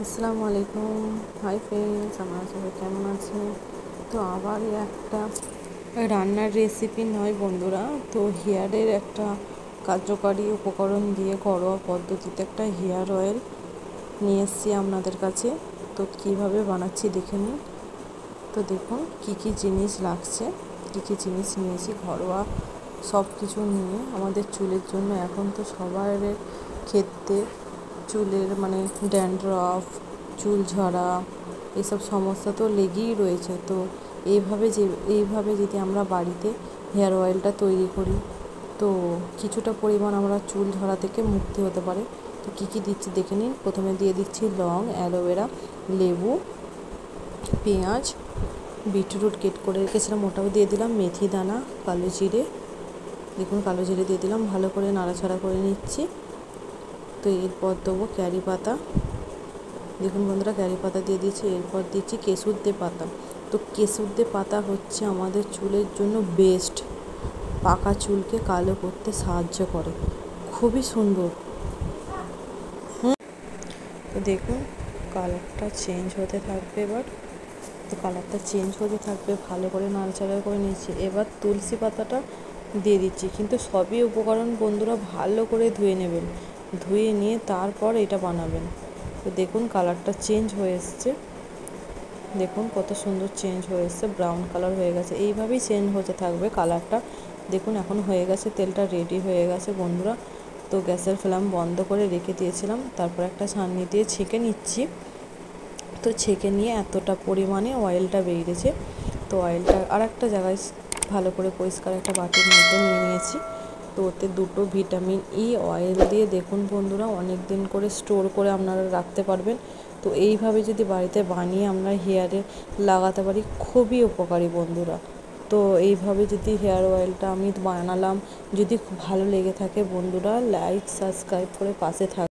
আসসালামু আলাইকুম। Hi friends, আপনারা সবাই কেমন আছেন? তো আবার একটা রান্নার রেসিপি নয় বন্ধুরা, তো হেয়ারের একটা কার্যকারী উপকরণ দিয়ে ঘরোয়া পদ্ধতিতে একটা হেয়ার অয়েল নিয়ে এসেছি আপনাদের কাছে। তো কীভাবে বানাচ্ছি দেখে নিন। তো দেখুন কী কী জিনিস লাগছে, কী কী জিনিস নিয়েছি। ঘরোয়া সব কিছু নিয়ে আমাদের চুলের জন্য এখন তো সবার ক্ষেত্রে চুলের ড্যান্ড্রফ, চুল ঝরা, এসব সমস্যা তো লেগেই রয়েছে। তো এইভাবে যদি আমরা বাড়িতে হেয়ার অয়েলটা তৈরি করি তো কিছুটা পরিমাণ আমরা চুল ঝরা থেকে মুক্তি হতে পারে। তো কী কী দিচ্ছি দেখে নিন। প্রথমে দিয়ে দিচ্ছি লং, অ্যালোভেরা, লেবু, পেঁয়াজ, বিটরুট কেট করে রেখেছিলাম ওটাও দিয়ে দিলাম, মেথি দানা, কালো জিরে। দেখুন কালো জিরে দিয়ে দিলাম, ভালো করে নাড়াচাড়া করে নিচ্ছি। তো এরপর দেবো ক্যারি পাতা। দেখুন বন্ধুরা ক্যারি পাতা দিয়ে দিচ্ছি। এরপর দিচ্ছি কেশুরদে পাতা। তো কেশুরদে পাতা হচ্ছে আমাদের চুলের জন্য বেস্ট, পাকা চুলকে কালো করতে সাহায্য করে, খুবই সুন্দর। তো দেখুন কালারটা চেঞ্জ হতে থাকবে এবার। তো কালারটা চেঞ্জ হতে থাকবে, ভালো করে নাড়াচাড়া করে নিচ্ছি। এবার তুলসী পাতাটা দিয়ে দিচ্ছি, কিন্তু সবই উপকরণ বন্ধুরা ভালো করে ধুয়ে নেবেন, ধুয়ে নিয়ে তারপর এটা বানাবেন। তো দেখুন কালারটা চেঞ্জ হয়ে এসছে, দেখুন কত সুন্দর চেঞ্জ হয়ে এসছে, ব্রাউন কালার হয়ে গেছে। এইভাবেই চেঞ্জ হতে থাকবে কালারটা। দেখুন এখন হয়ে গেছে, তেলটা রেডি হয়ে গেছে বন্ধুরা। তো গ্যাসের ফ্লেম বন্ধ করে রেখে দিয়েছিলাম, তারপর একটা ছাঁকনি দিয়ে ছেঁকে নিচ্ছি। তো ছেঁকে নিয়ে এতটা পরিমাণে অয়েলটা বেরিয়েছে। তো অয়েলটা আর একটা জায়গায় ভালো করে পরিষ্কার একটা বাটির মধ্যে নিয়ে নিয়েছি। তো ওতে দুটো ভিটামিন ই অয়েল দিয়ে দেখুন বন্ধুরা অনেক দিন করে স্টোর করে আপনারা রাখতে পারবেন। তো এইভাবে যদি বাড়িতে বানিয়ে আমরা হেয়ারে লাগাতে পারি খুবই উপকারী বন্ধুরা। তো এইভাবে যদি হেয়ার অয়েলটা আমি বানালাম, যদি খুব ভালো লেগে থাকে বন্ধুরা লাইক সাবস্ক্রাইব করে পাশে থাক।